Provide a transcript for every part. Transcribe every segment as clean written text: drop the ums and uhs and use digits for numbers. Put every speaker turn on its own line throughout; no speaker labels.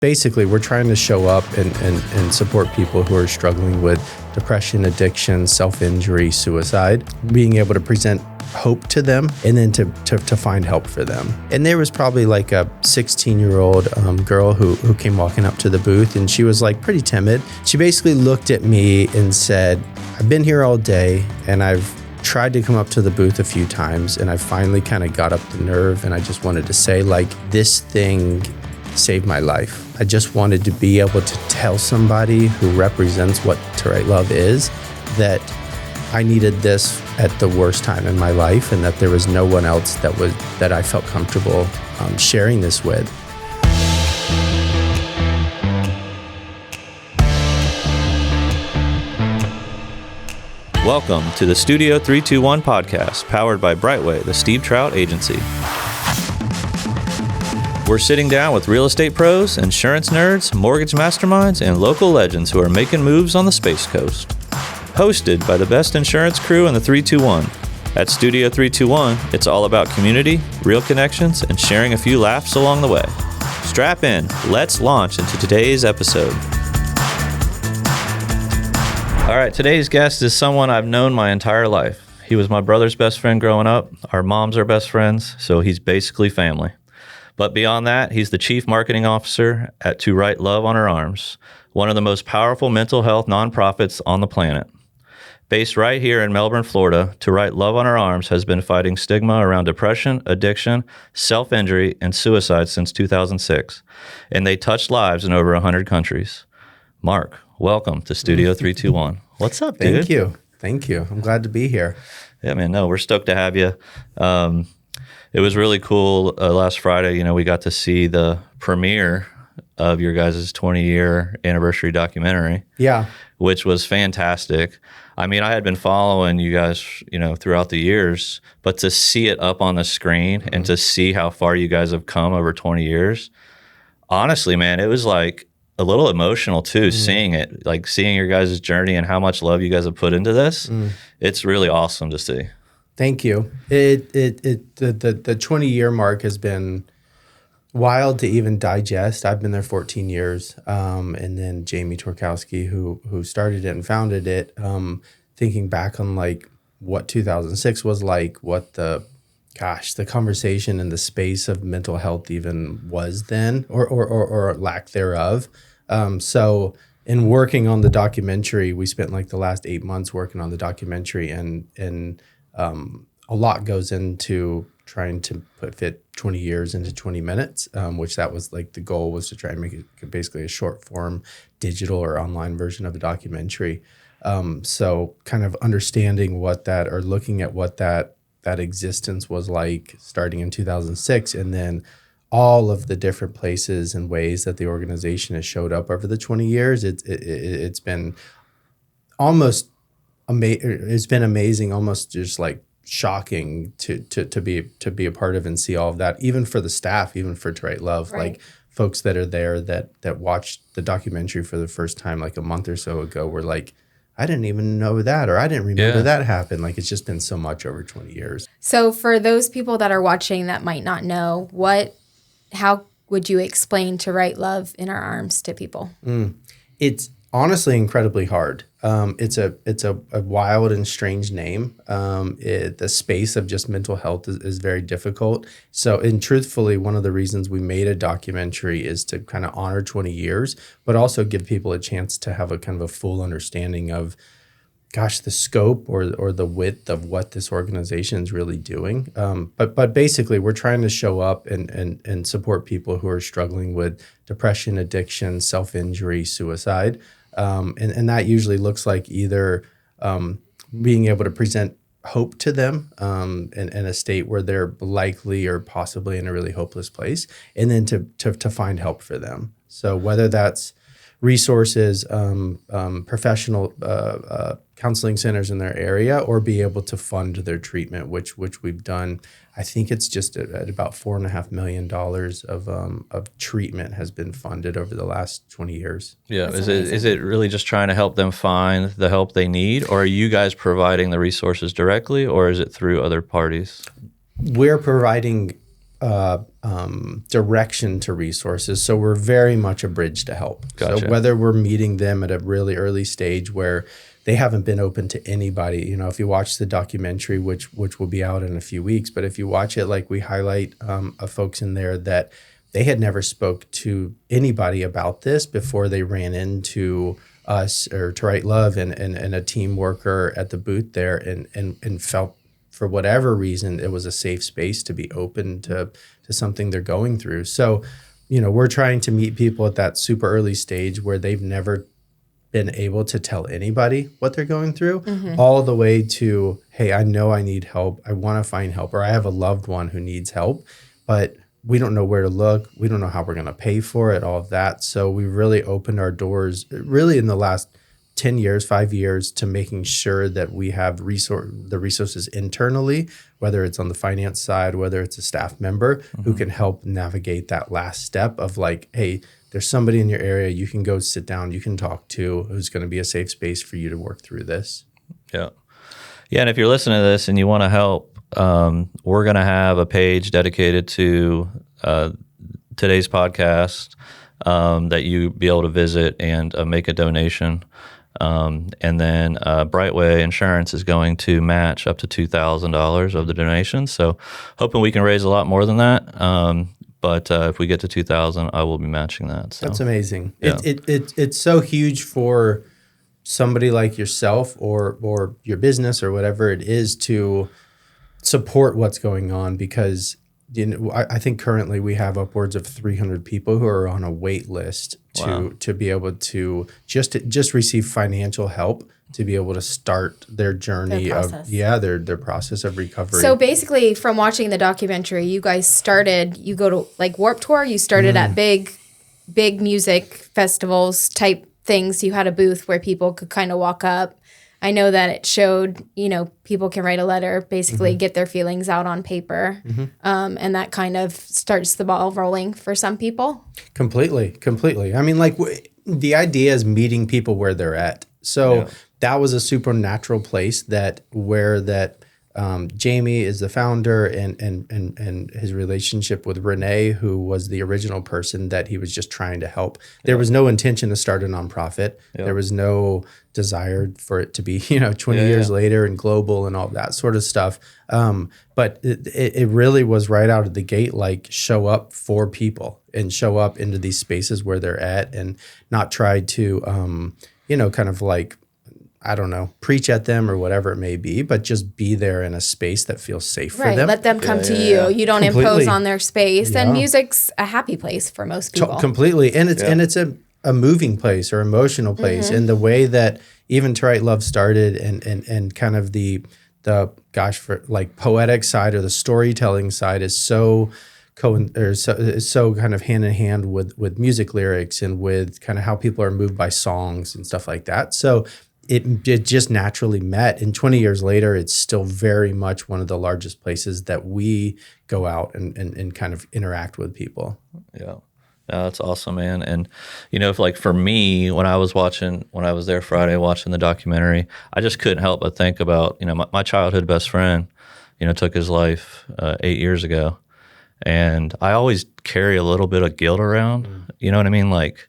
Basically, we're trying to show up and support people who are struggling with depression, addiction, self-injury, suicide, being able to present hope to them and then to find help for them. And there was probably like a 16-year-old girl who came walking up to the booth, and she was like pretty timid. She basically looked at me and said, I've been here all day and I've tried to come up to the booth a few times, and I finally kind of got up the nerve, and I just wanted to say, like, this thing saved my life. I just wanted to be able to tell somebody who represents what To Write Love is that I needed this at the worst time in my life, and that there was no one else that I felt comfortable sharing this with.
Welcome to the Studio 321 podcast, powered by Brightway, the Steve Trout Agency. We're sitting down with real estate pros, insurance nerds, mortgage masterminds, and local legends who are making moves on the Space Coast. Hosted by the best insurance crew in the 321. At Studio 321, it's all about community, real connections, and sharing a few laughs along the way. Strap in, let's launch into today's episode. All right, today's guest is someone I've known my entire life. He was my brother's best friend growing up. Our moms are best friends, so he's basically family. But beyond that, he's the Chief Marketing Officer at To Write Love on Our Arms, one of the most powerful mental health nonprofits on the planet. Based right here in Melbourne, Florida, To Write Love on Our Arms has been fighting stigma around depression, addiction, self-injury, and suicide since 2006, and they touch lives in over 100 countries. Mark, welcome to Studio 321. What's up, dude?
Thank you. I'm glad to be here.
Yeah, man, no, we're stoked to have you. It was really cool. Last Friday, we got to see the premiere of your guys' 20-year anniversary documentary.
Yeah.
Which was fantastic. I mean, I had been following you guys, throughout the years, but to see it up on the screen and to see how far you guys have come over 20 years, honestly, man, it was like a little emotional too, seeing it, like seeing your guys' journey and how much love you guys have put into this. It's really awesome to see.
Thank you. The 20-year mark has been wild to even digest. I've been there 14 years. And then Jamie Torkowski, who started it and founded it, thinking back on like what 2006 was like, what the conversation in the space of mental health even was then, or lack thereof. So in working on the documentary, we spent like the last 8 months working on the documentary, and a lot goes into trying to fit 20 years into 20 minutes, which that was like the goal, was to try and make it basically a short form digital or online version of a documentary. So kind of understanding what that, or looking at what that existence was like starting in 2006, and then all of the different places and ways that the organization has showed up over the 20 years. It's been almost it's been amazing, almost just like shocking to be a part of and see all of that, even for the staff, even for To Write Love,
right.
Like folks that are there that watched the documentary for the first time like a month or so ago were like, I didn't even know that, or I didn't remember that happened. Like, it's just been so much over 20 years.
So for those people that are watching that might not know, how would you explain To Write Love in Our Arms to people?
It's honestly incredibly hard. It's a wild and strange name. The space of just mental health is very difficult. So, and truthfully, one of the reasons we made a documentary is to kind of honor 20 years, but also give people a chance to have a kind of a full understanding of, the scope or the width of what this organization is really doing. But basically, we're trying to show up and support people who are struggling with depression, addiction, self-injury, suicide. And that usually looks like either being able to present hope to them in a state where they're likely or possibly in a really hopeless place, and then to find help for them. So whether that's resources, professional counseling centers in their area, or be able to fund their treatment, which we've done. I think it's just at about $4.5 million of treatment has been funded over the last 20 years.
Yeah, is it really just trying to help them find the help they need, or are you guys providing the resources directly, or is it through other parties?
We're providing direction to resources. So we're very much a bridge to help.
Gotcha.
So whether we're meeting them at a really early stage where they haven't been open to anybody, you know, if you watch the documentary, which will be out in a few weeks, but if you watch it, like we highlight folks in there that they had never spoke to anybody about this before they ran into us or To Write Love and a team worker at the booth there and felt for whatever reason it was a safe space to be open to something they're going through. So, you know, we're trying to meet people at that super early stage where they've never been able to tell anybody what they're going through, all the way to, hey, I know I need help. I want to find help, or I have a loved one who needs help, but we don't know where to look. We don't know how we're going to pay for it, all of that. So we really opened our doors really in the last 10 years, 5 years, to making sure that we have the resources internally, whether it's on the finance side, whether it's a staff member who can help navigate that last step of like, hey, there's somebody in your area you can go sit down, you can talk to, who's going to be a safe space for you to work through this.
Yeah. Yeah. And if you're listening to this and you want to help, we're going to have a page dedicated to today's podcast that you be able to visit and make a donation. And then Brightway Insurance is going to match up to $2,000 of the donation. So hoping we can raise a lot more than that. But if we get to 2,000, I will be matching that. So.
That's amazing.
Yeah.
It's so huge for somebody like yourself or your business or whatever it is to support what's going on, because you know, I think currently we have upwards of 300 people who are on a wait list to be able to just receive financial help to be able to start their journey their process of recovery.
So basically, from watching the documentary, you guys started, you go to like Warped Tour, you started at big music festivals type things. You had a booth where people could kind of walk up. I know that it showed, you know, people can write a letter, basically get their feelings out on paper. And that kind of starts the ball rolling for some people. Completely.
I mean, like the idea is meeting people where they're at. So that was a supernatural place where Jamie is the founder and his relationship with Renee, who was the original person that he was just trying to help. There was no intention to start a nonprofit. There was no desire for it to be, 20 years later and global and all that sort of stuff. But it really was right out of the gate, like show up for people and show up into these spaces where they're at and not try to, kind of like, I don't know, preach at them or whatever it may be, but just be there in a space that feels safe for them.
Let them come to you. You don't impose on their space. And music's a happy place for most people.
Completely. And it's a moving place or emotional place in the way that even To Write Love started and kind of the poetic side or the storytelling side is so kind of hand in hand with music lyrics and with kind of how people are moved by songs and stuff like that. So it just naturally met. And 20 years later, it's still very much one of the largest places that we go out and kind of interact with people.
Yeah. No, that's awesome, man. And, if for me, when I was there Friday watching the documentary, I just couldn't help but think about, my childhood best friend, took his life 8 years ago. And I always carry a little bit of guilt around, you know what I mean? Like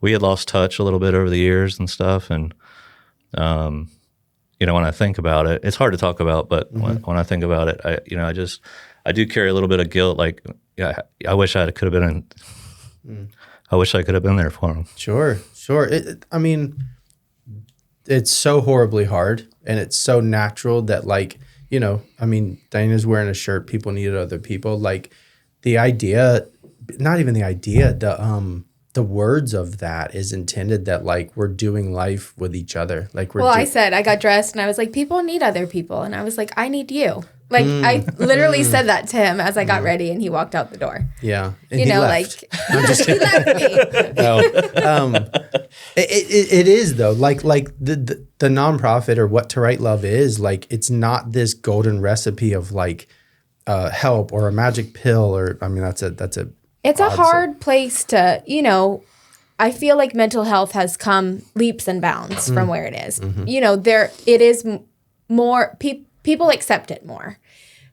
we had lost touch a little bit over the years and stuff. And, when I think about it, it's hard to talk about, but when I think about it, I do carry a little bit of guilt. Like, I wish I could have been I wish I could have been there for him.
Sure. It's so horribly hard and it's so natural that Diana's wearing a shirt, people need other people. Like the idea, not even the idea, the words of that is intended that we're doing life with each other.
I said, I got dressed and I was like, people need other people. And I was like, I need you. I literally said that to him as I got ready and he walked out the door.
Yeah. And
he left. He left me.
It is though. The nonprofit or what To Write Love is, it's not this golden recipe of help or a magic pill or,
it's a hard place to, I feel like mental health has come leaps and bounds from where it is. It is more, people accept it more.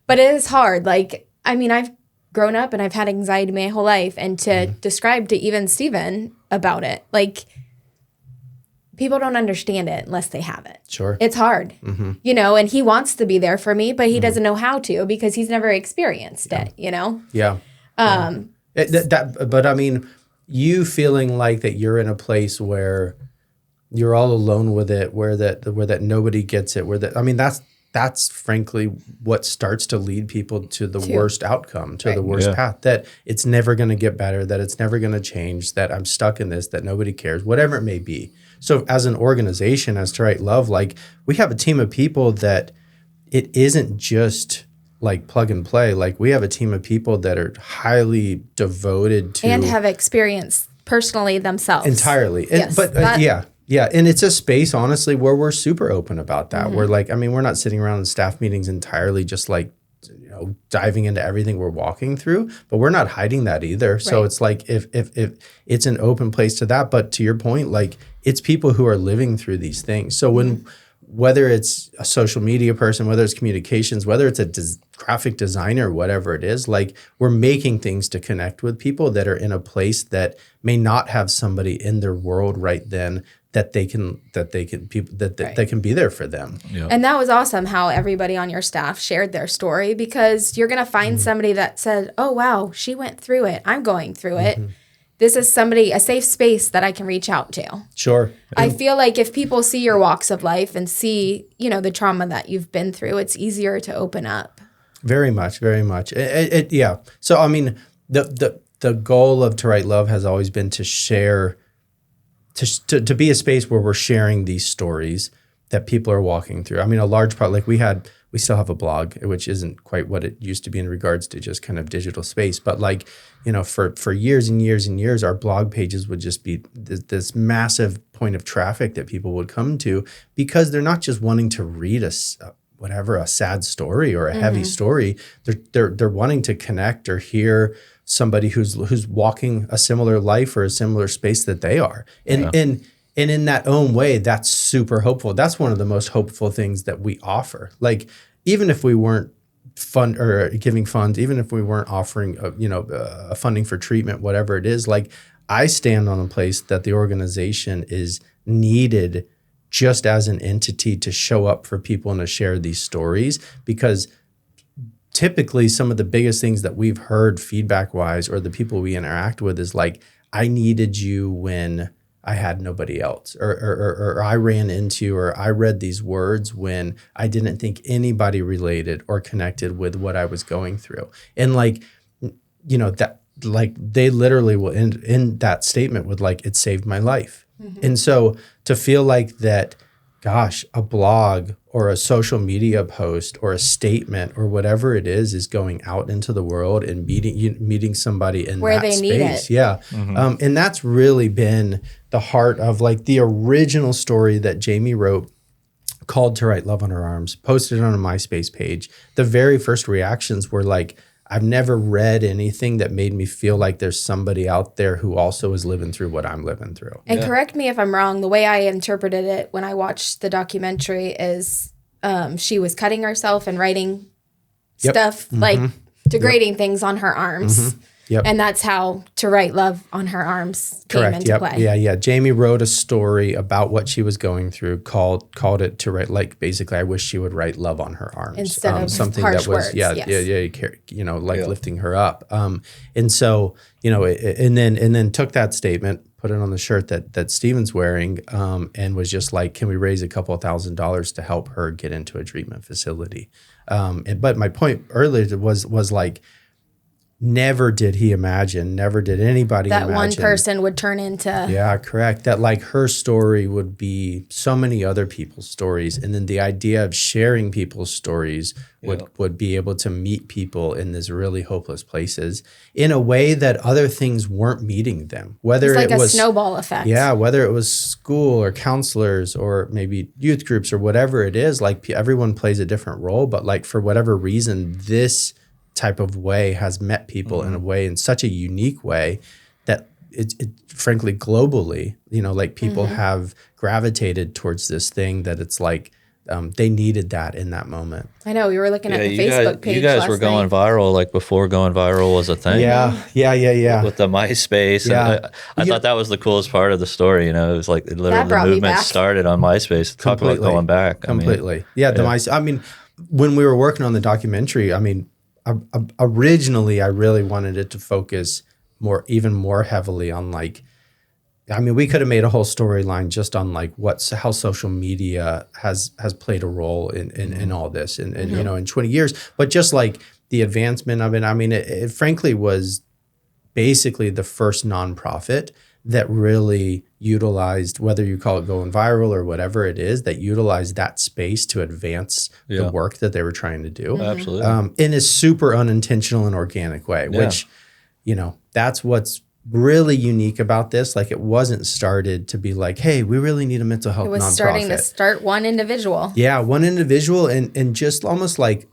But it is hard. I've grown up and I've had anxiety my whole life. And to describe to even Steven about it, like, people don't understand it unless they have it.
Sure.
It's hard, you know, and he wants to be there for me, but he doesn't know how to because he's never experienced it, you know?
Yeah. But I mean, you feeling like that you're in a place where you're all alone with it, where that nobody gets it, I mean, that's frankly what starts to lead people to the worst outcome, to the worst path, that it's never going to get better, that it's never going to change, that I'm stuck in this, that nobody cares, whatever it may be. So as an organization, as To Write Love, like, we have a team of people that it isn't just like plug and play. Like, we have a team of people that are highly devoted to
and have experienced personally themselves.
Entirely.
Yes,
Yeah. And it's a space, honestly, where we're super open about that. We're like, I mean, we're not sitting around in staff meetings entirely just like, you know, diving into everything we're walking through, but we're not hiding that either. Right. So it's like, if it's an open place to that, but to your point, like, it's people who are living through these things. So whether it's a social media person, whether it's communications, whether it's a graphic designer, whatever it is, like, we're making things to connect with people that are in a place that may not have somebody in their world right then that can be there for them.
Yeah.
And that was awesome how everybody on your staff shared their story, because you're going to find somebody that said, oh, wow, she went through it. I'm going through it. This is a safe space that I can reach out to.
Sure.
I feel like if people see your walks of life and see, you know, the trauma that you've been through, it's easier to open up.
Very much, very much. Yeah. So, I mean, the goal of To Write Love has always been to share, to be a space where we're sharing these stories that people are walking through. I mean, a large part, like, we still have a blog, which isn't quite what it used to be in regards to just kind of digital space. But, like, you know, for years and years and years, our blog pages would just be this massive point of traffic that people would come to, because they're not just wanting to read a sad story or a heavy story. They're wanting to connect or hear somebody who's walking a similar life or a similar space that they are. And in that own way, that's super hopeful. That's one of the most hopeful things that we offer. Like, even if we weren't giving funds, even if we weren't offering, a funding for treatment, whatever it is, like, I stand on a place that the organization is needed just as an entity to show up for people and to share these stories, because typically some of the biggest things that we've heard feedback wise, or the people we interact with, is like, I needed you when I had nobody else, or I ran into, or I read these words when I didn't think anybody related or connected with what I was going through. And, like, you know, that, like, they literally will end that statement with, like, it saved my life. And so to feel like that, gosh, a blog or a social media post or a statement or whatever it is going out into the world and meeting somebody in
where
that
they
space.
Need it.
Yeah. And that's really been the heart of, like, the original story that Jamie wrote, called To Write Love on Her Arms, posted on a MySpace page. The very first reactions were like, I've never read anything that made me feel like there's somebody out there who also is living through what I'm living through.
And correct me if I'm wrong, the way I interpreted it when I watched the documentary is she was cutting herself and writing stuff, like degrading things on her arms. And that's how To Write Love on Her Arms came into play.
Yeah. Jamie wrote a story about what she was going through, called it To Write, like, basically, I wish she would write love on her arms.
Instead of
something
harsh
that was,
words,
lifting her up. And so, you know, and then took that statement, put it on the shirt that Steven's wearing, and was just like, can we raise a couple of $1,000s to help her get into a treatment facility? But my point earlier was like, never did anybody
that
imagine
one person would turn into.
Yeah, correct. That, like, her story would be so many other people's stories. And then the idea of sharing people's stories would be able to meet people in these really hopeless places in a way that other things weren't meeting them. Whether
it's like
it was
a snowball effect.
Yeah, whether it was school or counselors or maybe youth groups or whatever it is, like, everyone plays a different role. But, like, for whatever reason, this type of way has met people in a way, in such a unique way, that it frankly, globally, you know, like, people have gravitated towards this thing that it's like, they needed that in that moment.
I know we were looking at the Facebook page.
You guys
last
were going
night.
viral like before going viral was a thing.
Yeah.
With the MySpace.
Yeah.
And I thought that was the coolest part of the story. You know, it was like literally the movement started on MySpace. Talk about going back.
Completely. I mean, when we were working on the documentary, I mean, originally I really wanted it to focus even more heavily on like, I mean, we could have made a whole storyline just on like how social media has played a role in all this and you know, in 20 years, but just like the advancement of it. I mean, it frankly was basically the first nonprofit that really utilized, whether you call it going viral or whatever it is, that utilized that space to advance the work that they were trying to do.
Absolutely.
In a super unintentional and organic way, which, you know, that's what's really unique about this. Like, it wasn't started to be like, hey, we really need a mental health nonprofit. It was starting to
start one individual.
Yeah, one individual, and just almost like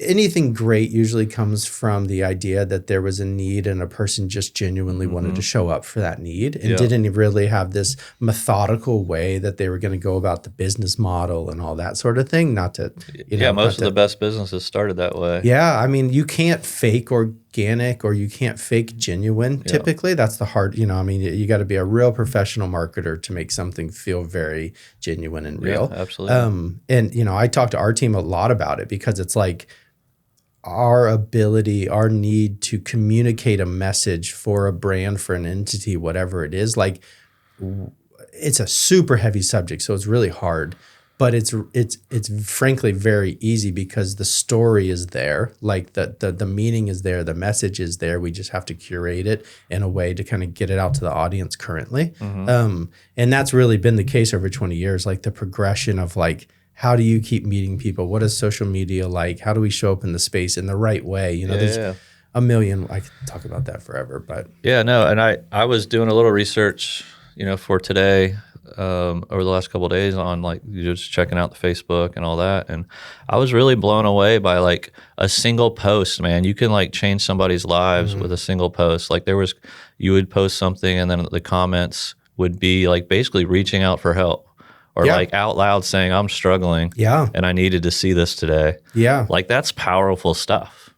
anything great usually comes from the idea that there was a need and a person just genuinely wanted to show up for that need and didn't really have this methodical way that they were going to go about the business model and all that sort of thing. Not to, you know,
most of the best businesses started that way.
Yeah, I mean, you can't fake organic or you can't fake genuine. Typically, that's the hard, you know, I mean, you got to be a real professional marketer to make something feel very genuine and real.
Yeah, absolutely.
And, you know, I talk to our team a lot about it because it's like our ability, our need to communicate a message for a brand, for an entity, whatever it is, like it's a super heavy subject. So it's really hard. But it's frankly very easy because the story is there, like the meaning is there, the message is there. We just have to curate it in a way to kind of get it out to the audience currently. And that's really been the case over 20 years, like the progression of like, how do you keep meeting people? What is social media like? How do we show up in the space in the right way? You know, there's a million, I could talk about that forever, but.
Yeah, no, and I was doing a little research, you know, for today, over the last couple of days on like just checking out the Facebook and all that, and I was really blown away by like a single post. Man, you can like change somebody's lives with a single post. Like you would post something and then the comments would be like basically reaching out for help or like out loud saying, I'm struggling and I needed to see this today. Like that's powerful stuff,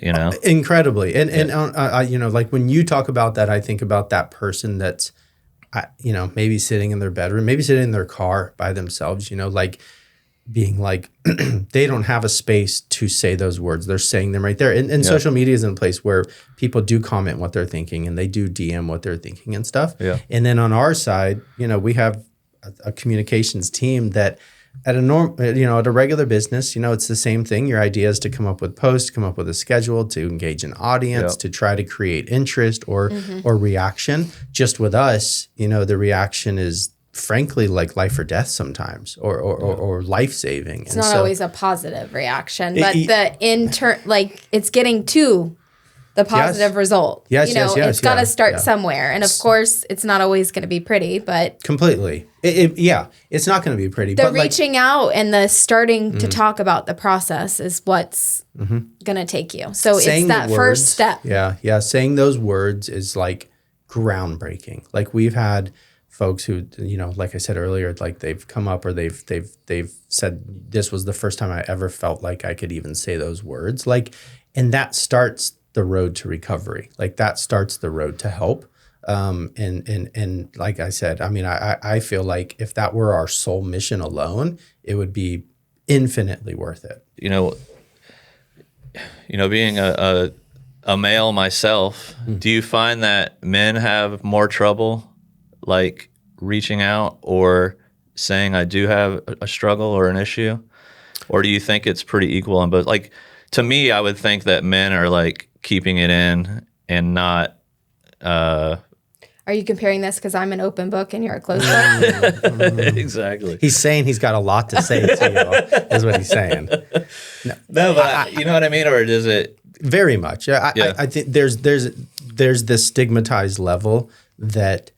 you know.
Incredibly. And you know, like when you talk about that, I think about that person that's you know, maybe sitting in their bedroom, maybe sitting in their car by themselves, you know, like being like, they don't have a space to say those words. They're saying them right there. And social media is in a place where people do comment what they're thinking and they do DM what they're thinking and stuff. And then on our side, you know, we have a communications team that at a regular business, you know, it's the same thing. Your idea is to come up with posts, come up with a schedule, to engage an audience, to try to create interest or reaction. Just with us, you know, the reaction is frankly like life or death sometimes, or life saving.
It's not always a positive reaction, but like it's getting to the positive result.
Yes,
you know, it's got to start somewhere. And of course, it's not always going to be pretty, but
completely. It's not going to be pretty.
The reaching out and the starting to talk about the process is what's going to take you. So it's that first step.
Yeah. Saying those words is like groundbreaking. Like we've had folks who, you know, like I said earlier, like they've come up or they've said, this was the first time I ever felt like I could even say those words. Like, and that starts the road to recovery. Like that starts the road to help. And like I said, I mean, I feel like if that were our sole mission alone, it would be infinitely worth it.
You know, being a male myself, do you find that men have more trouble like reaching out or saying I do have a struggle or an issue? Or do you think it's pretty equal on both? Like, to me, I would think that men are like keeping it in and not.
Are you comparing this because I'm an open book and you're a closed book?
Exactly.
He's saying he's got a lot to say to you, is what he's saying.
No, but you know what I mean? Or does it?
Very much. I think there's this stigmatized level that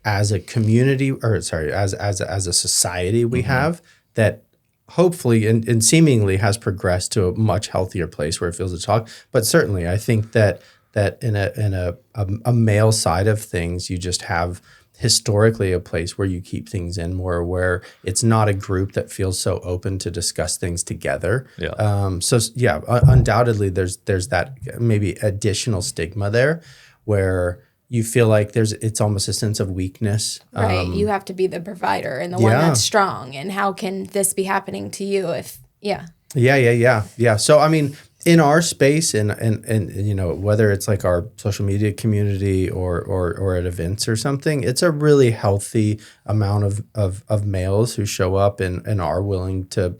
as a community, as a society we have that hopefully and seemingly has progressed to a much healthier place where it feels to talk. But certainly I think that that in a male side of things, you just have historically a place where you keep things in more, where it's not a group that feels so open to discuss things together. Undoubtedly there's that maybe additional stigma there where you feel like it's almost a sense of weakness.
Right. You have to be the provider and the one that's strong. And how can this be happening to you if, Yeah.
So, I mean, in our space and whether it's like our social media community or at events or something, it's a really healthy amount of males who show up and are willing to,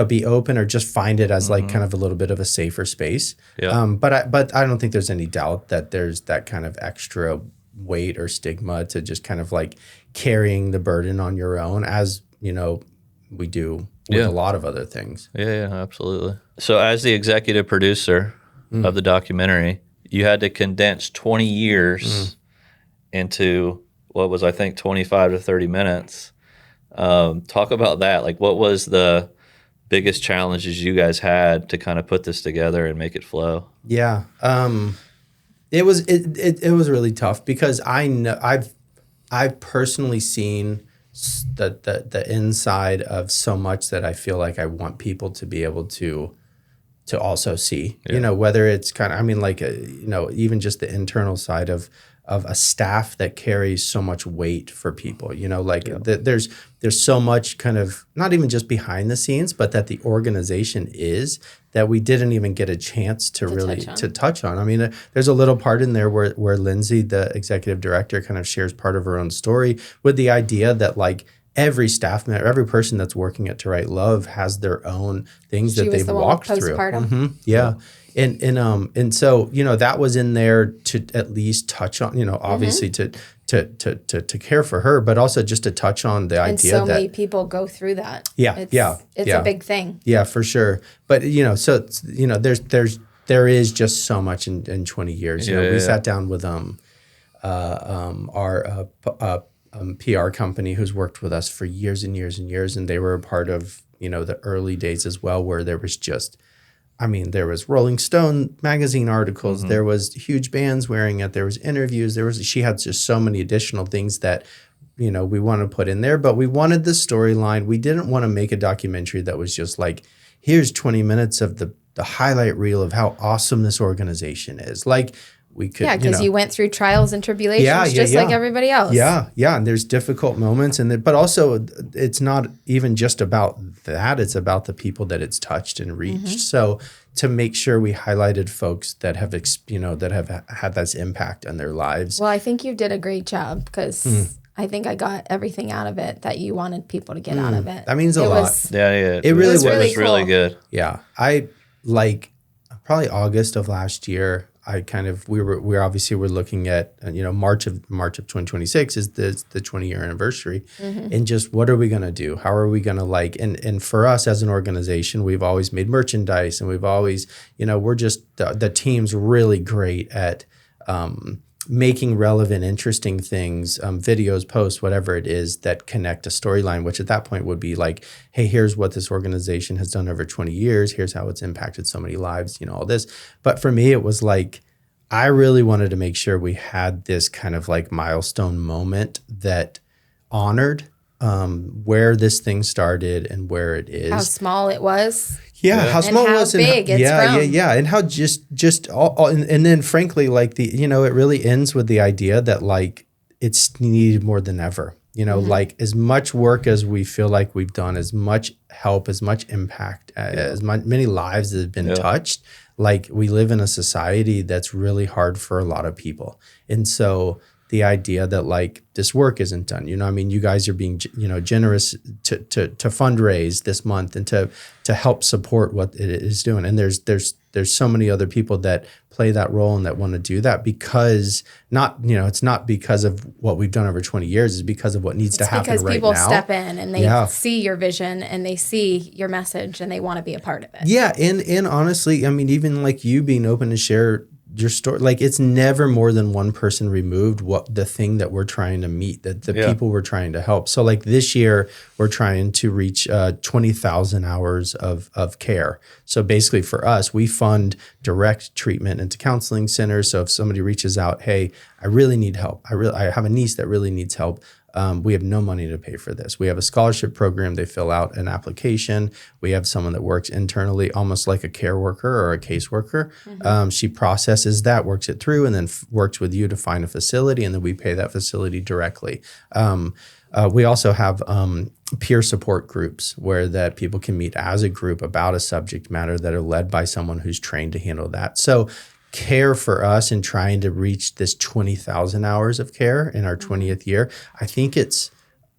be open or just find it as like kind of a little bit of a safer space. Yeah. But I don't think there's any doubt that there's that kind of extra weight or stigma to just kind of like carrying the burden on your own, as, we do with a lot of other things.
Yeah, absolutely. So as the executive producer of the documentary, you had to condense 20 years into what was, I think, 25 to 30 minutes. Talk about that. Like, what was the biggest challenges you guys had to kind of put this together and make it flow?
Yeah. It was really tough because I know I've personally seen the inside of so much that I feel like I want people to be able to also see, whether it's kind of, I mean, like, even just the internal side of a staff that carries so much weight for people, there's so much kind of, not even just behind the scenes, but that the organization is that we didn't even get a chance to touch on. I mean, there's a little part in there where Lindsay, the executive director, kind of shares part of her own story with the idea that like every staff member, every person that's working at To Write Love has their own things that they've walked through. Yeah. And so, that was in there to at least touch on, obviously to care for her, but also just to touch on the idea that
so many people go through that. It's a big thing.
Yeah, for sure. But, so, there is just so much in 20 years. We sat down with our PR company who's worked with us for years and years and years, and they were a part of, the early days as well, where there was just, there was Rolling Stone magazine articles, there was huge bands wearing it, there was interviews, she had just so many additional things that, we want to put in there, but we wanted the storyline. We didn't want to make a documentary that was just like, here's 20 minutes of the highlight reel of how awesome this organization is. Like, we could,
because you went through trials and tribulations just like everybody else.
Yeah, and there's difficult moments, but also it's not even just about that. It's about the people that it's touched and reached. So to make sure we highlighted folks that have, that have had this impact on their lives.
Well, I think you did a great job because I think I got everything out of it that you wanted people to get out of it.
That means a lot.
It
really was.
It was really good.
Yeah, I probably August of last year. We obviously were looking at, March of 2026 is the 20-year anniversary, and just what are we going to do? How are we going to and for us as an organization, we've always made merchandise, and we've always, we're just, the team's really great at making relevant, interesting things, videos, posts, whatever it is that connect a storyline, which at that point would be like, hey, here's what this organization has done over 20 years. Here's how it's impacted so many lives, all this. But for me, it was like, I really wanted to make sure we had this kind of like milestone moment that honored where this thing started and where it is.
How small it was.
Yeah, how small it was,
and how big it's grown.
And how just all and then frankly, like it really ends with the idea that like it's needed more than ever. Like as much work as we feel like we've done, as much help, as much impact, as many lives that have been touched. Like we live in a society that's really hard for a lot of people, and so the idea that like this work isn't done. You guys are being, generous to fundraise this month and to help support what it is doing. And there's so many other people that play that role and that want to do that because it's not because of what we've done over 20 years, it's because of what needs to happen right now.
Because people step in and they see your vision and they see your message and they want to be a part of it.
Yeah. And honestly, even like you being open to share your story, like it's never more than one person removed what the thing that we're trying to meet, that the people we're trying to help. So like this year we're trying to reach 20,000 hours of care. So basically for us, we fund direct treatment into counseling centers. So if somebody reaches out, hey, I really need help. I have a niece that really needs help. We have no money to pay for this. We have a scholarship program. They fill out an application. We have someone that works internally, almost like a care worker or a caseworker. She processes that, works it through, and then works with you to find a facility, and then we pay that facility directly. We also have peer support groups where that people can meet as a group about a subject matter that are led by someone who's trained to handle that. So care for us in trying to reach this 20,000 hours of care in our 20th year, I think it's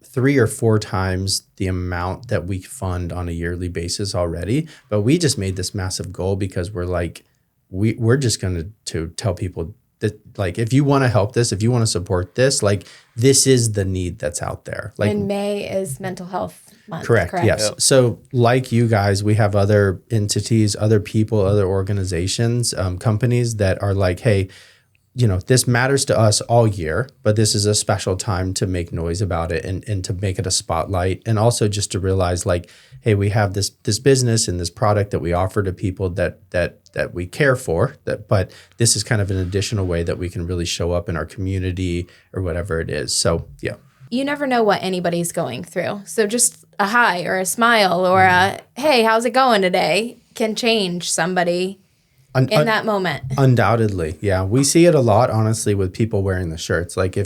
3 or 4 times the amount that we fund on a yearly basis already. But we just made this massive goal because we're like, we're just going to tell people that, like, if you want to help this, if you want to support this, like, this is the need that's out there. Like,
and May is mental health month.
Correct. Yes. Yep. So like you guys, we have other entities, other people, other organizations, companies that are like, hey, you know, this matters to us all year, but this is a special time to make noise about it and to make it a spotlight. And also just to realize like, hey, we have this business and this product that we offer to people that we care for, but this is kind of an additional way that we can really show up in our community or whatever it is. So, yeah.
You never know what anybody's going through. So just a hi or a smile or a, hey, how's it going today can change somebody in that moment.
Undoubtedly. Yeah. We see it a lot, honestly, with people wearing the shirts. Like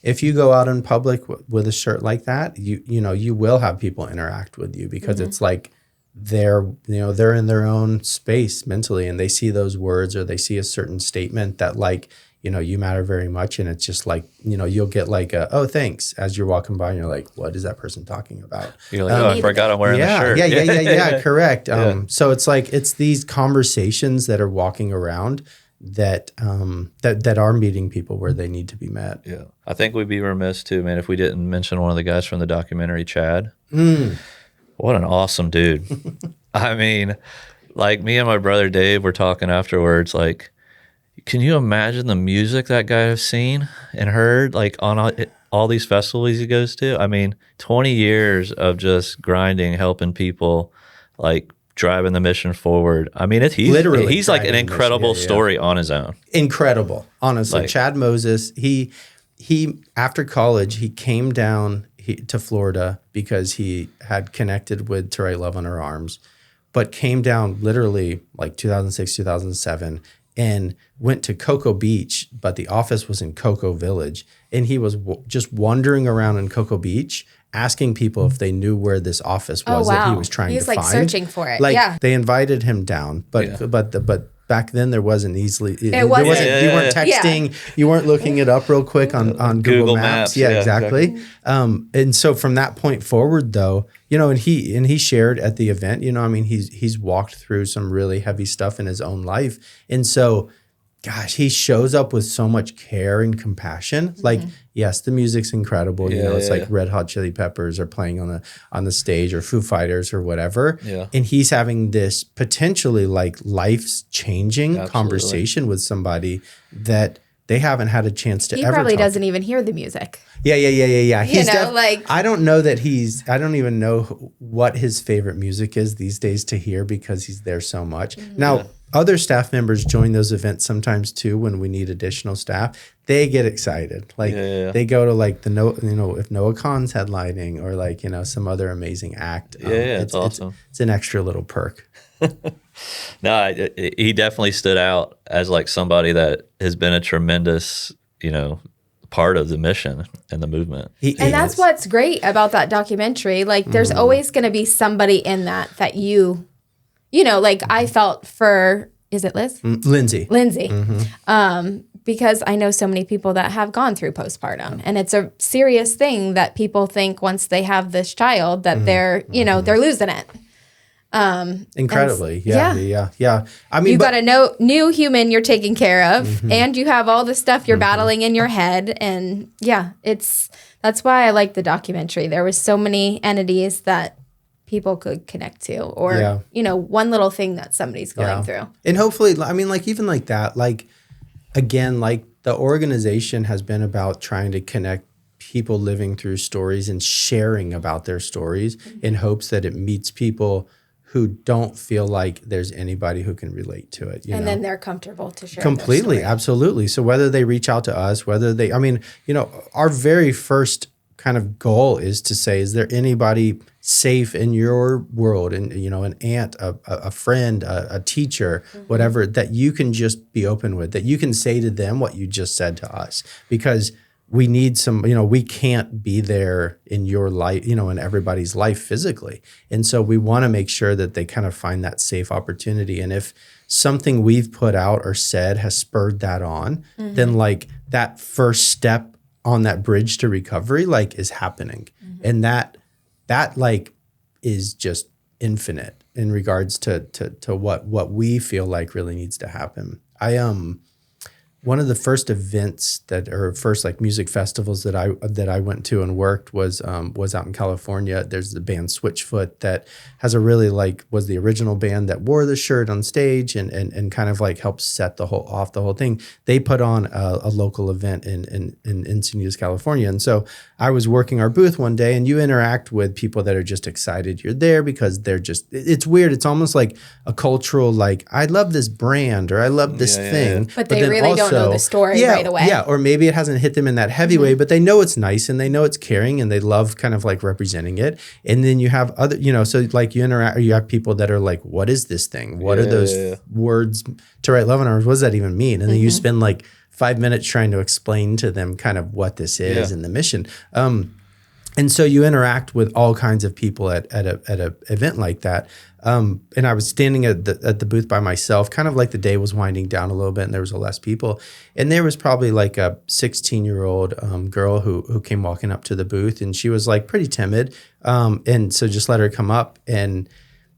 if you go out in public with a shirt like that, you know, you will have people interact with you because it's like they're in their own space mentally and they see those words or they see a certain statement that like, you know, you matter very much. And it's just like, you know, you'll get like, oh, thanks, as you're walking by and you're like, what is that person talking about?
You're like, I forgot I'm wearing the shirt.
Yeah, correct. So it's like, it's these conversations that are walking around that are meeting people where they need to be met.
Yeah. I think we'd be remiss too, man, if we didn't mention one of the guys from the documentary, Chad. What an awesome dude. I mean, like me and my brother Dave were talking afterwards, like, can you imagine the music that guy has seen and heard like on all these festivals he goes to? I mean, 20 years of just grinding, helping people, like driving the mission forward. I mean, he's like an incredible story on his own.
Incredible, honestly.
Like,
Chad Moses, he after college, he came down to Florida because he had connected with To Write Love on Her Arms, but came down literally like 2006, 2007, and went to Cocoa Beach, but the office was in Cocoa Village. And he was just wandering around in Cocoa Beach, asking people if they knew where this office was that he was trying to find.
He's like searching for it.
Like they invited him down, but back then there wasn't easily.
It wasn't.
You weren't texting. You weren't looking it up real quick on Google Maps. Yeah, exactly. And so from that point forward, though, you know, and he shared at the event. You know, I mean, he's walked through some really heavy stuff in his own life, and so. Gosh, he shows up with so much care and compassion. Like, yes, the music's incredible. You know, it's like Red Hot Chili Peppers are playing on the stage or Foo Fighters or whatever. Yeah. And he's having this potentially like life's changing conversation with somebody that they haven't had a chance to ever talk. He
probably doesn't even hear the music.
Yeah.
You know, like
I don't know that I don't even know what his favorite music is these days to hear because he's there so much. Now, other staff members join those events sometimes too when we need additional staff. They get excited. Like they go to like if Noah Khan's headlining or like, you know, some other amazing act.
It's awesome.
It's an extra little perk.
No, he definitely stood out as like somebody that has been a tremendous, you know, part of the mission and the movement.
And that's what's great about that documentary. Like there's always going to be somebody in that you know, like I felt for, is it Liz?
Lindsay.
Because I know so many people that have gone through postpartum and it's a serious thing that people think once they have this child that they're, you know, they're losing it.
Incredibly. Yeah. I mean,
you got a new human you're taking care of and you have all the stuff you're battling in your head. And that's why I like the documentary. There was so many entities that people could connect to or, you know, one little thing that somebody's going through.
And hopefully, I mean, like even like that, like again, like the organization has been about trying to connect people living through stories and sharing about their stories in hopes that it meets people who don't feel like there's anybody who can relate to it.
And then they're comfortable to share
Completely,
their story.
absolutely. So whether they reach out to us, I mean, our very first kind of goal is to say, is there anybody safe in your world, and an aunt, a friend, a teacher, whatever, that you can just be open with, that you can say to them what you just said to us, because we need some, we can't be there in your life, in everybody's life physically. And so we want to make sure that they kind of find that safe opportunity. And if something we've put out or said has spurred that on, then like that first step on that bridge to recovery, like, is happening. And that like is just infinite in regards to what we feel like really needs to happen. One of the first events first like music festivals that I went to and worked was out in California. There's the band Switchfoot that has a really was the original band that wore the shirt on stage and kind of like helped set the whole thing. They put on a local event in Encinitas, California. And so I was working our booth one day, and you interact with people that are just excited you're there because it's weird. It's almost like a cultural, like, I love this brand or I love this thing.
Yeah. But they really don't know the story right away.
Yeah, or maybe it hasn't hit them in that heavy way, but they know it's nice and they know it's caring and they love kind of like representing it. And then you have other, so like you have people that are like, what is this thing? What are those words, to write love on ours? What does that even mean? And then you spend like 5 minutes trying to explain to them kind of what this is and the mission. And so you interact with all kinds of people at a event like that. And I was standing at the booth by myself, kind of like the day was winding down a little bit and there was less people. And there was probably like a 16-year-old girl who came walking up to the booth, and she was like pretty timid. And so just let her come up, and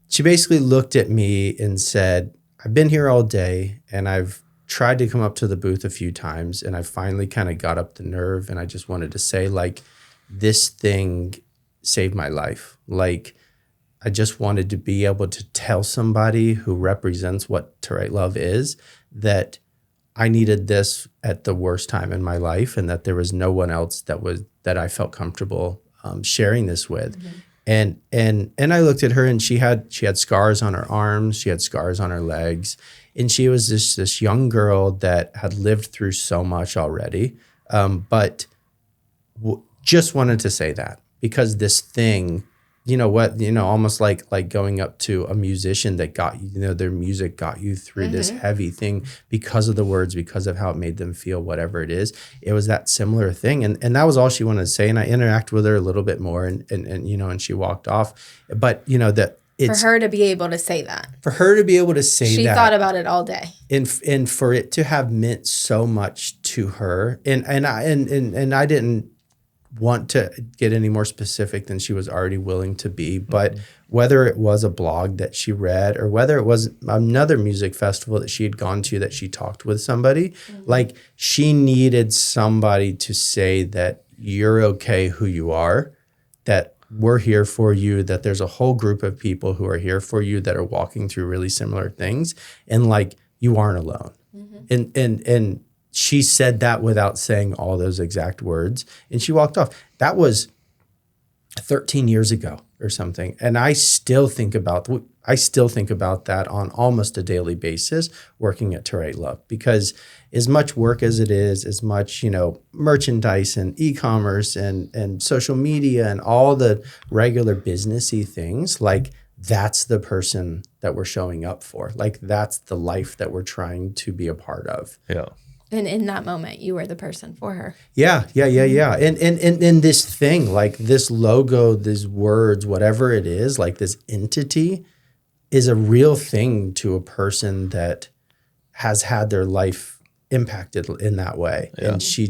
she basically looked at me and said, I've been here all day and I've tried to come up to the booth a few times, and I finally kind of got up the nerve, and I just wanted to say, like, this thing saved my life. Like, I just wanted to be able to tell somebody who represents what To Write Love is that I needed this at the worst time in my life, and that there was no one else that I felt comfortable sharing this with. And I looked at her, and she had scars on her arms, she had scars on her legs, and she was this young girl that had lived through so much already, but just wanted to say that, because this thing, almost like going up to a musician that got you, their music got you through this heavy thing because of the words, because of how it made them feel, whatever it is. It was that similar thing. And that was all she wanted to say. And I interacted with her a little bit more, and she walked off. But, that it's
for her to be able to say that.
For her to be able to say
she
that.
She thought about it all day.
And for it to have meant so much to her. And I didn't want to get any more specific than she was already willing to be. But whether it was a blog that she read, or whether it was another music festival that she had gone to, that she talked with somebody, like, she needed somebody to say that you're okay who you are, that we're here for you, that there's a whole group of people who are here for you that are walking through really similar things, and like, you aren't alone. And she said that without saying all those exact words, and she walked off. That was 13 years ago or something. And I still think about that on almost a daily basis working at To Write Love, because as much work as it is, as much, merchandise and e-commerce and social media and all the regular businessy things, like, that's the person that we're showing up for. Like, that's the life that we're trying to be a part of.
Yeah.
And in that moment, you were the person for her.
Yeah. And this thing, like this logo, these words, whatever it is, like this entity is a real thing to a person that has had their life impacted in that way. Yeah. And she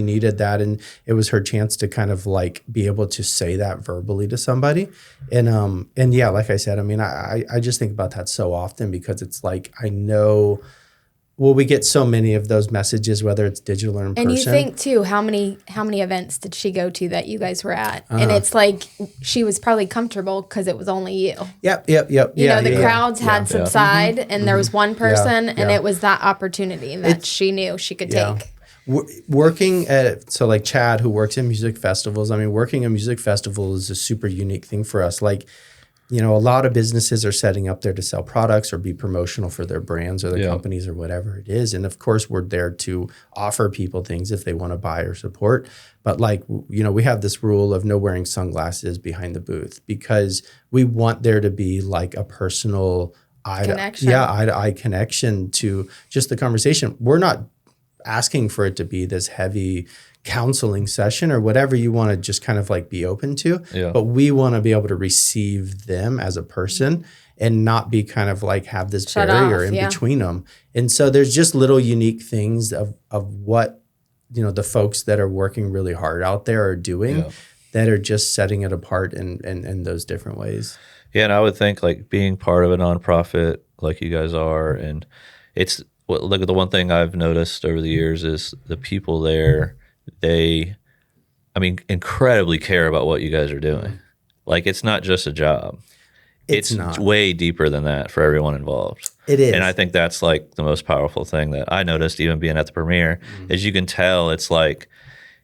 needed that. And it was her chance to kind of like be able to say that verbally to somebody. And yeah, like I said, I mean, I just think about that so often, because it's like, I know well, we get so many of those messages, whether it's digital or in person.
And you think too, how many events did she go to that you guys were at? And it's like she was probably comfortable because it was only you.
Yep.
You know, the crowds had subsided, and there was one person, and it was that opportunity that she knew she could take.
Working at, so like Chad, who works in music festivals, I mean, working a music festival is a super unique thing for us. Like, you know, a lot of businesses are setting up there to sell products or be promotional for their brands or their companies or whatever it is. And of course, we're there to offer people things if they want to buy or support. But like, you know, we have this rule of no wearing sunglasses behind the booth because we want there to be like a personal eye-to-eye connection to just the conversation. We're not asking for it to be this heavy counseling session or whatever you want to just kind of like be open to. But we want to be able to receive them as a person and not be kind of like have this barrier in between them. And so there's just little unique things of what, you know, the folks that are working really hard out there are doing that are just setting it apart in those different ways.
Yeah, and I would think like being part of a nonprofit like you guys are, and it's look at the one thing I've noticed over the years is the people there, they, I mean, incredibly care about what you guys are doing. Like, it's not just a job. It's not. Way deeper than that for everyone involved.
It is.
And I think that's like the most powerful thing that I noticed even being at the premiere is you can tell it's like,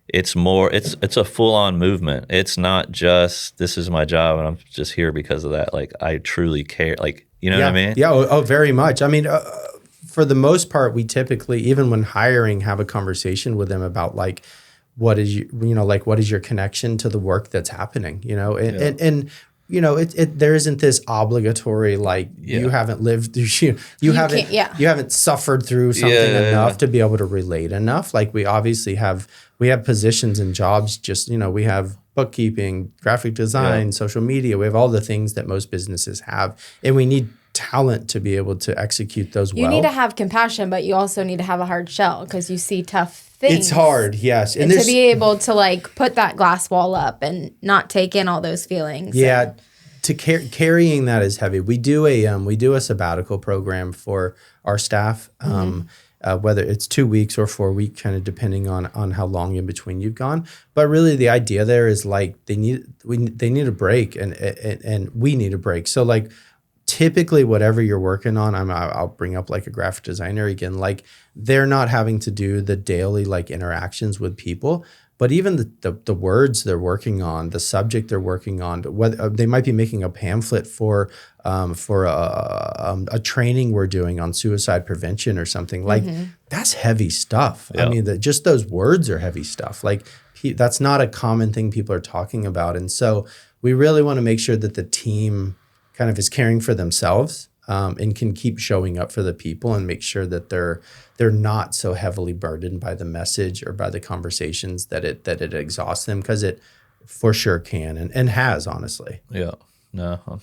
it's more, it's a full-on movement. It's not just, this is my job and I'm just here because of that. Like, I truly care. Like, you know what I mean?
Yeah. Oh, very much. I mean, for the most part, we typically, even when hiring, have a conversation with them about like, what is what is your connection to the work that's happening, you know, and you know, there isn't this obligatory, like you haven't lived through, you haven't suffered through something enough to be able to relate enough. Like we obviously have positions and jobs, just, you know, we have bookkeeping, graphic design, social media. We have all the things that most businesses have, and we need talent to be able to execute those well.
You need to have compassion, but you also need to have a hard shell because you see tough things.
It's hard, yes.
And to be able to like put that glass wall up and not take in all those feelings.
Yeah, carrying that is heavy. We do a sabbatical program for our staff, whether it's 2 weeks or 4 weeks, kind of depending on how long in between you've gone. But really, the idea there is like they need a break, and we need a break. So like, typically, whatever you're working on, I'll bring up like a graphic designer again. Like they're not having to do the daily like interactions with people, but even the words they're working on, the subject they're working on, whether they might be making a pamphlet for a training we're doing on suicide prevention or something. Like that's heavy stuff. I mean, just those words are heavy stuff. Like that's not a common thing people are talking about, and so we really want to make sure that the team kind of is caring for themselves and can keep showing up for the people and make sure that they're not so heavily burdened by the message or by the conversations that it exhausts them, because it for sure can and has, honestly.
Yeah, no,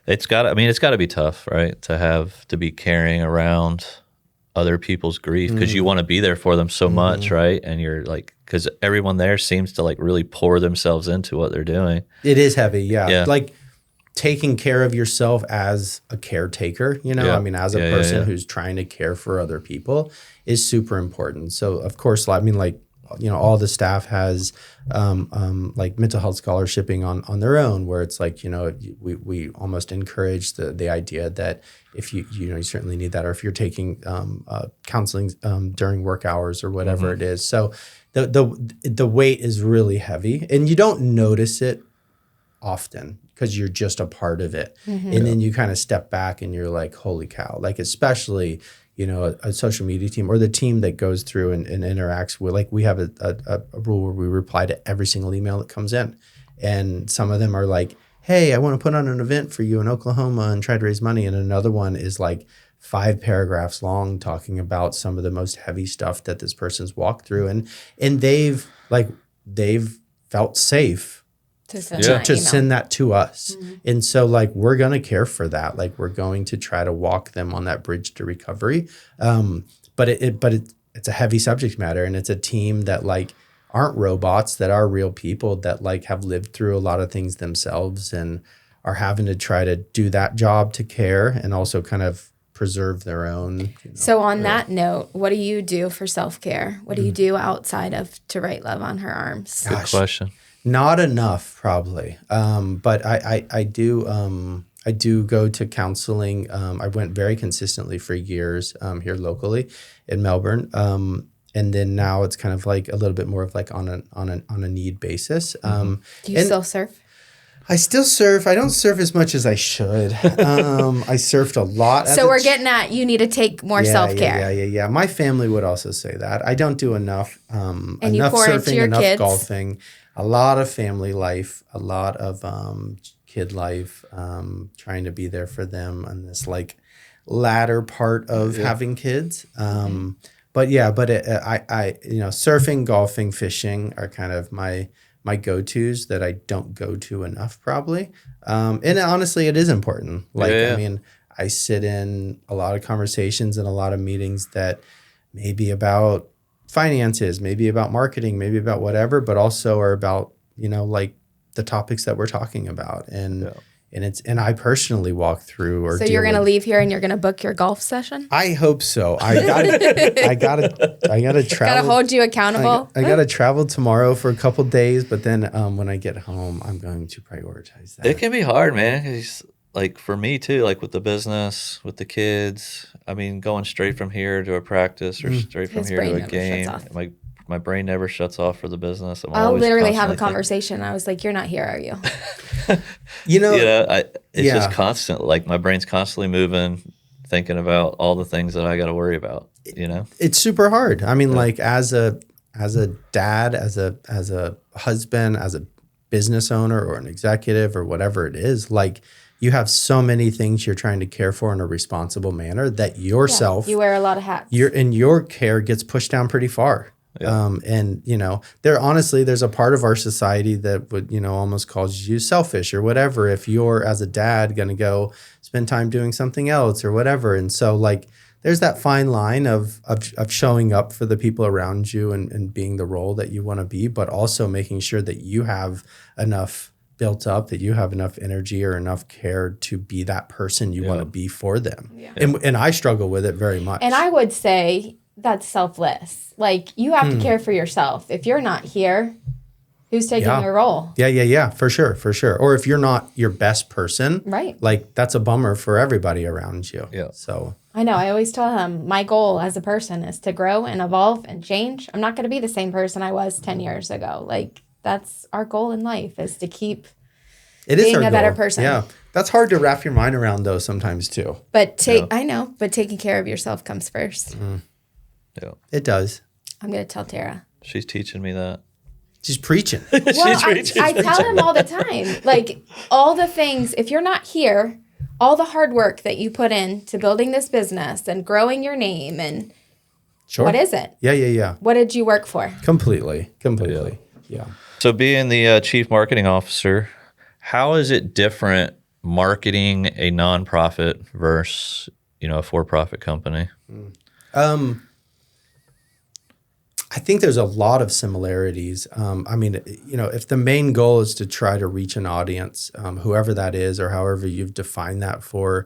it's got to be tough, right? To be carrying around other people's grief because you want to be there for them so much, right? And you're like, because everyone there seems to like really pour themselves into what they're doing.
It is heavy, yeah. Like taking care of yourself as a caretaker, you know, I mean, as a person who's trying to care for other people is super important. So of course, I mean, like, you know, all the staff has like mental health scholarshiping on their own, where it's like, you know, we almost encourage the idea that if you certainly need that, or if you're taking counseling during work hours or whatever it is. So the weight is really heavy, and you don't notice it often because you're just a part of it. And then you kind of step back and you're like, holy cow, like, especially, you know, a social media team or the team that goes through and interacts with, like, we have a rule where we reply to every single email that comes in. And some of them are like, hey, I want to put on an event for you in Oklahoma and try to raise money. And another one is like 5 paragraphs long talking about some of the most heavy stuff that this person's walked through. And they've felt safe to send that to us. And so like, we're going to care for that. Like, we're going to try to walk them on that bridge to recovery. But it's a heavy subject matter, and it's a team that like aren't robots, that are real people that like have lived through a lot of things themselves and are having to try to do that job to care and also kind of preserve their own.
So on that note, what do you do for self-care? What do you do outside of To Write Love on Her Arms?
Good question.
Not enough, probably. But I do go to counseling. I went very consistently for years here locally in Melbourne. And then now it's kind of like a little bit more of like on a need basis.
Do you still surf?
I still surf. I don't surf as much as I should. I surfed a lot.
So we're getting at you need to take more self-care.
Yeah. My family would also say that. I don't do enough.
And
enough
you pour
surfing,
into your
enough
kids.
golfing, a lot of family life, a lot of kid life, trying to be there for them on this like latter part of having kids. But I surfing, golfing, fishing are kind of my go-tos that I don't go to enough probably. And honestly, it is important. I mean, I sit in a lot of conversations and a lot of meetings that may be about finances, maybe about marketing, maybe about whatever, but also are about, like the topics that we're talking about. And I personally walk through or
So you're going to leave here and you're going to book your golf session?
I hope so. I gotta travel.
Got to hold you accountable?
I got to travel tomorrow for a couple days, but then when I get home, I'm going to prioritize that.
It can be hard, man. 'Cause, like for me too, like with the business, with the kids. I mean, going straight from here to a practice or straight from
His
here
brain
to a
never
game.
shuts off.
My brain never shuts off for the business.
I'll literally have a conversation. I was like, "You're not here, are you?"
It's just constant. Like my brain's constantly moving, thinking about all the things that I got to worry about.
It's super hard. I mean, like as a dad, as a husband, as a business owner or an executive or whatever it is, like you have so many things you're trying to care for in a responsible manner that yourself,
you wear a lot of hats.
Your care gets pushed down pretty far. Yeah. And there's a part of our society that would, almost calls you selfish or whatever. If you're as a dad going to go spend time doing something else or whatever. And so like, there's that fine line of showing up for the people around you and being the role that you want to be, but also making sure that you have enough built up, that you have enough energy or enough care to be that person you want to be for them. Yeah. And I struggle with it very much.
And I would say that's selfless. Like you have to care for yourself. If you're not here, who's taking your role?
Yeah, for sure. Or if you're not your best person,
right?
Like that's a bummer for everybody around you.
Yeah.
So
I know. I always tell him my goal as a person is to grow and evolve and change. I'm not going to be the same person I was 10 years ago. Like that's our goal in life is to keep being a better person.
Yeah. That's hard to wrap your mind around though sometimes too.
But I know, but taking care of yourself comes first.
Yeah.
It does.
I'm going to tell Tara.
She's teaching me that.
She's preaching.
Well, I tell him all the time, like all the things, if you're not here, all the hard work that you put into building this business and growing your name and what is it?
Yeah.
What did you work for? Completely.
Yeah.
So being the chief marketing officer, how is it different marketing a nonprofit versus, a for-profit company?
I think there's a lot of similarities. I mean, if the main goal is to try to reach an audience, whoever that is, or however you've defined that for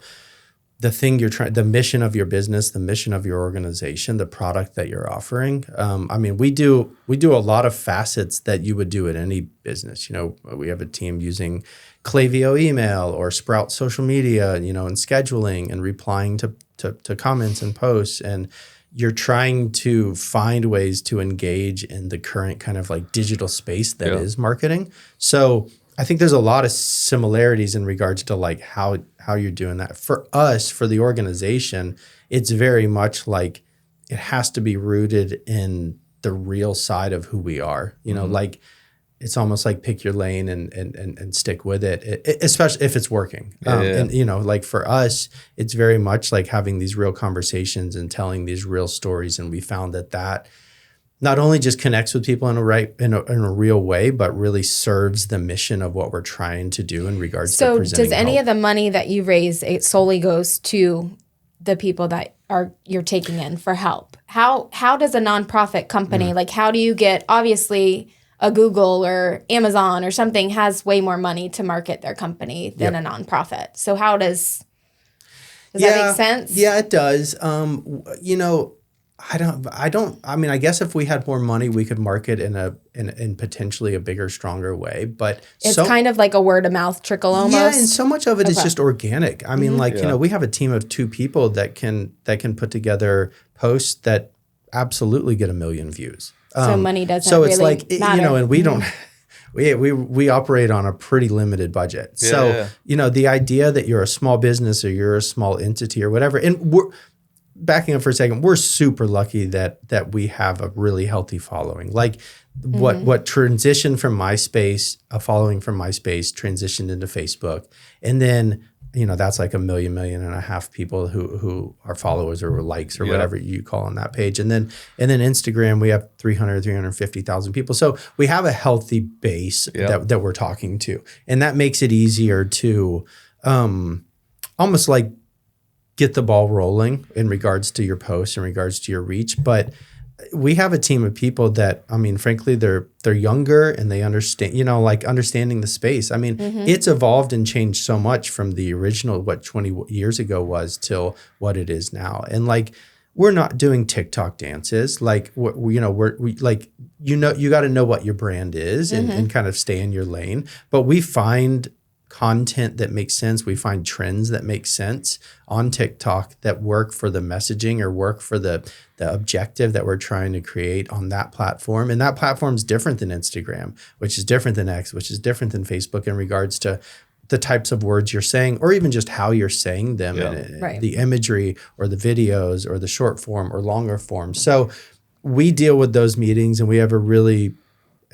the thing the mission of your business, the mission of your organization, the product that you're offering. I mean, we do a lot of facets that you would do at any business. We have a team using Klaviyo email or Sprout social media, and scheduling and replying to comments and posts, and you're trying to find ways to engage in the current kind of like digital space that is marketing. So I think there's a lot of similarities in regards to like how you're doing that. For us, for the organization, it's very much like it has to be rooted in the real side of who we are. Like it's almost like pick your lane and stick with it, especially if it's working. And like for us, it's very much like having these real conversations and telling these real stories. And we found that not only just connects with people in a real way, but really serves the mission of what we're trying to do in regards to presenting. So
does any of the money that you raise, it solely goes to the people that you're taking in for help? How does a nonprofit company, like how do you get, obviously a Google or Amazon or something has way more money to market their company than a nonprofit. So how does Does that make sense?
Yeah, it does. I mean, I guess if we had more money, we could market in potentially a bigger, stronger way. But
it's kind of like a word of mouth trickle almost.
Yeah, and so much of it is just organic. I mean, we have a team of 2 people that can put together posts that absolutely get 1 million views.
So money doesn't
so
really
it's like
matter.
And we don't. We operate on a pretty limited budget. So the idea that you're a small business or you're a small entity or whatever, and we're backing up for a second, we're super lucky that we have a really healthy following. Like what transitioned from MySpace, a following from MySpace transitioned into Facebook. And then, that's like 1.5 million people who are followers or likes or whatever you call on that page. And then Instagram, we have 350,000 people. So we have a healthy base that we're talking to. And that makes it easier to almost like get the ball rolling in regards to your posts, in regards to your reach. But we have a team of people that, I mean, frankly, they're younger and they understand, understanding the space. I mean, it's evolved and changed so much from the original, 20 years ago was till what it is now. And we're not doing TikTok dances. You got to know what your brand is and kind of stay in your lane. But we find content that makes sense. We find trends that make sense on TikTok that work for the messaging or work for the objective that we're trying to create on that platform. And that platform is different than Instagram, which is different than X, which is different than Facebook in regards to the types of words you're saying, or even just how you're saying them, the imagery or the videos or the short form or longer form. So we deal with those meetings, and we have a really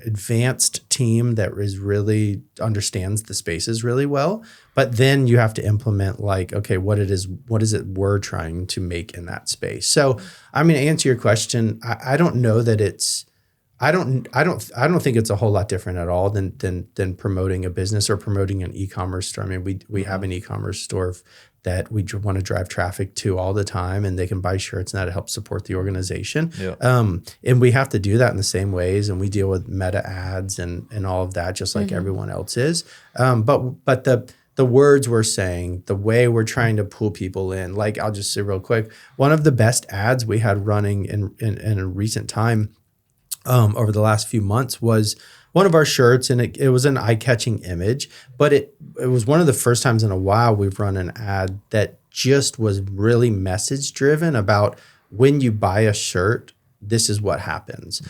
advanced team that really understands the spaces really well. But then you have to implement what is it we're trying to make in that space. So I mean, to answer your question, I don't know that it's I don't think it's a whole lot different at all than promoting a business or promoting an e-commerce store. I mean, we have an e-commerce store that we want to drive traffic to all the time, and they can buy shirts, and that helps support the organization. Yeah. And we have to do that in the same ways, and we deal with meta ads and all of that, just like everyone else is. But the words we're saying, the way we're trying to pull people in, I'll just say real quick, one of the best ads we had running in a recent time over the last few months was one of our shirts, and it was an eye-catching image, but it was one of the first times in a while we've run an ad that just was really message-driven about when you buy a shirt, this is what happens.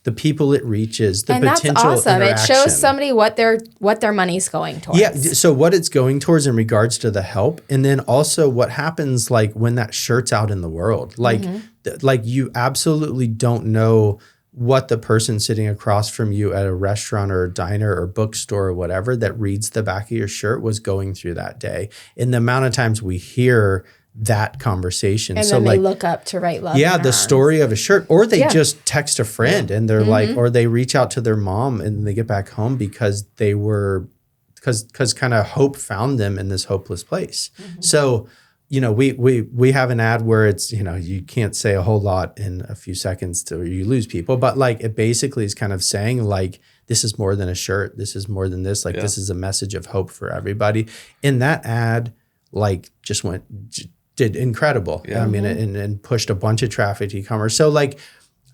The people it reaches, the potential
that's awesome.
interaction.
It shows somebody what their money's going towards.
Yeah, so what it's going towards in regards to the help, and then also what happens when that shirt's out in the world. You absolutely don't know what the person sitting across from you at a restaurant or a diner or bookstore or whatever that reads the back of your shirt was going through that day. And the amount of times we hear that conversation.
And then they look up to write love.
Yeah, the story of a shirt. Or they just text a friend and they're or they reach out to their mom and they get back home because because kind of hope found them in this hopeless place. So we have an ad where it's, you can't say a whole lot in a few seconds or you lose people, but it basically is kind of saying this is more than a shirt. This is more than this. This is a message of hope for everybody. And that ad did incredible. Yeah. I mean, and pushed a bunch of traffic to e-commerce. So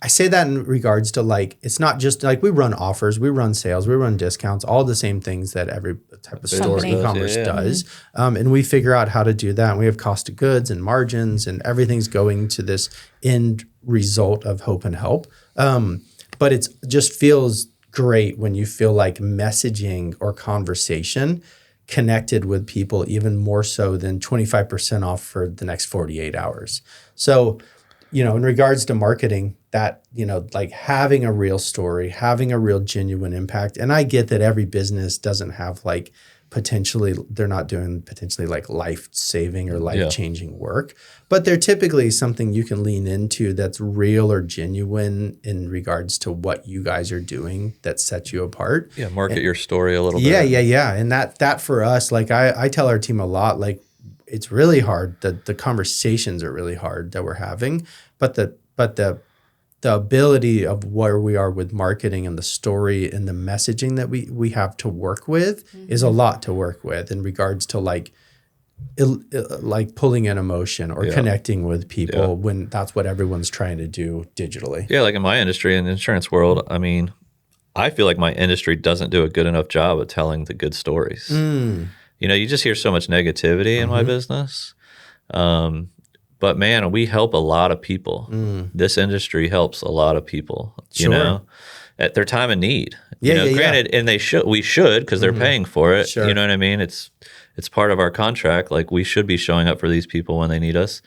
I say that in regards to it's not just we run offers, we run sales, we run discounts, all the same things that every type of store e-commerce does. And we figure out how to do that. And we have cost of goods and margins and everything's going to this end result of hope and help. But it just feels great when you feel like messaging or conversation connected with people even more so than 25% off for the next 48 hours. So, in regards to marketing, that, having a real story, having a real genuine impact. And I get that every business doesn't have they're not doing potentially life-saving or life-changing work, but they're typically something you can lean into that's real or genuine in regards to what you guys are doing that sets you apart. Yeah,
market your story a little bit.
Yeah. And that for us, I tell our team a lot, it's really hard. The conversations are really hard that we're having, but the ability of where we are with marketing and the story and the messaging that we have to work with is a lot to work with in regards to like pulling an emotion or connecting with people when that's what everyone's trying to do digitally.
Yeah, like in my industry, in the insurance world, I mean, I feel like my industry doesn't do a good enough job of telling the good stories. You know, you just hear so much negativity in my business. But man, we help a lot of people. This industry helps a lot of people, you know, at their time of need. You know, granted, and we should, because they're paying for it. You know what I mean? It's part of our contract. Like, we should be showing up for these people when they need us.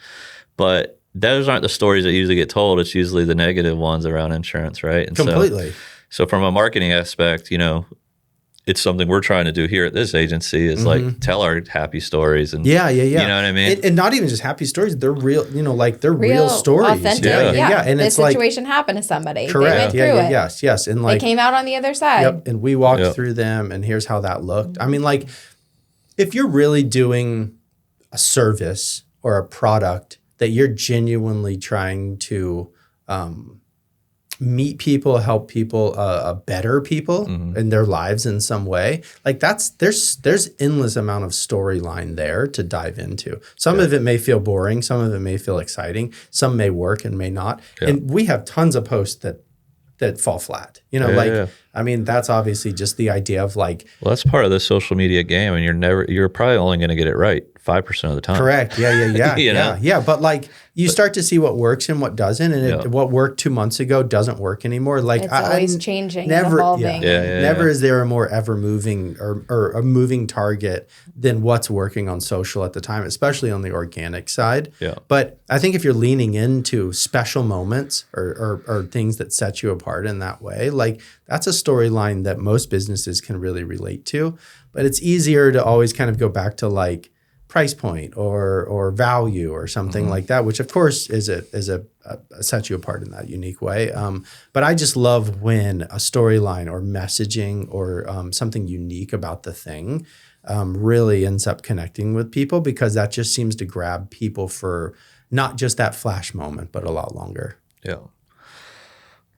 But those aren't the stories that usually get told. It's usually the negative ones around insurance, right? And
Completely.
So from a marketing aspect, you know, it's something we're trying to do here at this agency is like tell our happy stories and you know what I mean?
And not even just happy stories, they're real, you know, like they're real stories.
Authentic.
Yeah. And
this
it's like
situation happened to somebody.
correct.
They went through it.
Yes. And like
they came out on the other side.
Yep. And we walked through them and here's how that looked. I mean, like if you're really doing a service or a product that you're genuinely trying to meet people, help people, better people in their lives in some way. Like there's endless amount of storyline there to dive into. Some of it may feel boring. Some of it may feel exciting. Some may work and may not. And we have tons of posts that fall flat. You know, I mean, that's obviously just the idea of like.
Well, that's part of the social media game, and you're probably only going to get it right 5% of the time.
Correct. Yeah. But like you start to see what works and what doesn't, and what worked 2 months ago doesn't work anymore. Like
it's always changing, and
never,
evolving.
Never is there a more ever moving or a moving target than what's working on social at the time, especially on the organic side.
Yeah.
But I think if you're leaning into special moments or things that set you apart in that way, like that's a storyline that most businesses can really relate to. But it's easier to always kind of go back to like price point or value or something like that, which of course is a sets you apart in that unique way. But I just love when a storyline or messaging or something unique about the thing really ends up connecting with people, because that just seems to grab people for not just that flash moment, but a lot longer.
Yeah.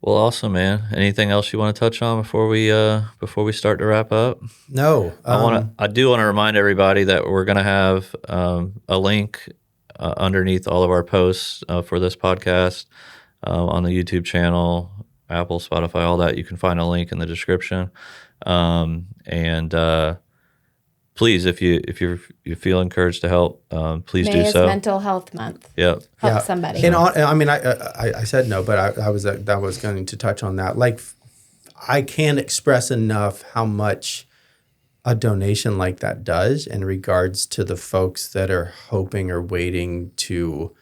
Well, awesome, man. Anything else you want to touch on before we start to wrap up?
No.
I do want to remind everybody that we're going to have a link underneath all of our posts for this podcast on the YouTube channel, Apple, Spotify, all that. You can find a link in the description. Please, if you feel encouraged to help, please
May
do
is
so.
Mental Health Month.
Yep.
Help somebody.
And I mean, I said no, but I was going to touch on that. Like, I can't express enough how much a donation like that does in regards to the folks that are hoping or waiting to,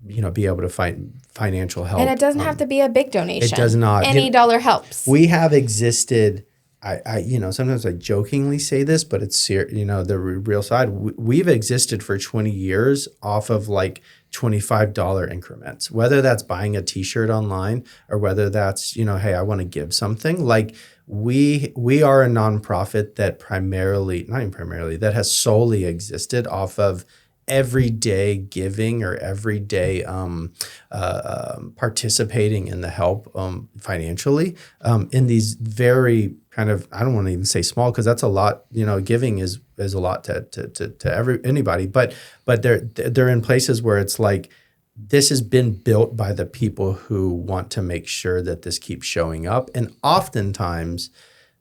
you know, be able to find financial help.
And it doesn't have to be a big donation.
It does not.
Any dollar helps.
We have existed. I you know, sometimes I jokingly say this, but it's you know, the real side. We've existed for 20 years off of like $25 increments, whether that's buying a t-shirt online or whether that's, you know, hey, I want to give something. Like we are a nonprofit that that has solely existed off of everyday giving or everyday participating in the help financially in these very kind of, I don't want to even say small, because that's a lot, you know, giving is a lot to anybody, but they're in places where it's like, this has been built by the people who want to make sure that this keeps showing up. And oftentimes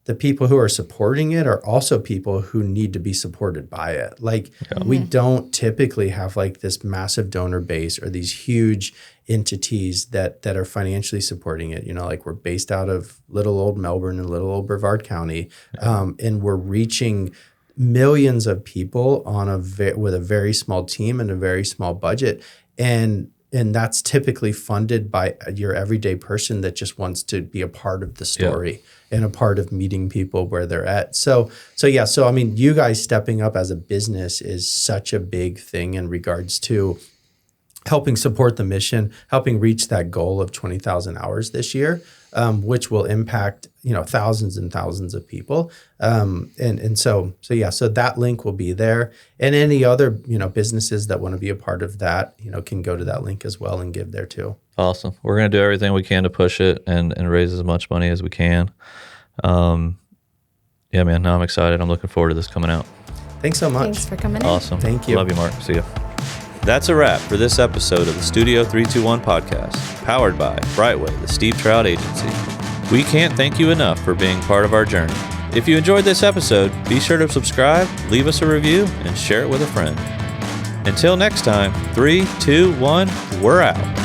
the people who are supporting it are also people who need to be supported by it. Like we don't typically have like this massive donor base or these huge entities that are financially supporting it. You know, like we're based out of little old Melbourne and little old Brevard County, and we're reaching millions of people on with a very small team and a very small budget. And that's typically funded by your everyday person that just wants to be a part of the story and a part of meeting people where they're at. So I mean, you guys stepping up as a business is such a big thing in regards to helping support the mission, helping reach that goal of 20,000 hours this year, which will impact, you know, thousands and thousands of people. So that link will be there. And any other, you know, businesses that want to be a part of that, you know, can go to that link as well and give there too.
Awesome. We're going to do everything we can to push it and raise as much money as we can. Yeah, man, now I'm excited. I'm looking forward to this coming out.
Thanks so much.
Thanks for coming in.
Awesome.
Thank you.
Love you, Mark. See ya. That's a wrap for this episode of the Studio 321 podcast, powered by Brightway, the Steve Trout Agency. We can't thank you enough for being part of our journey. If you enjoyed this episode, be sure to subscribe, leave us a review, and share it with a friend. Until next time, 3, 2, 1, we're out.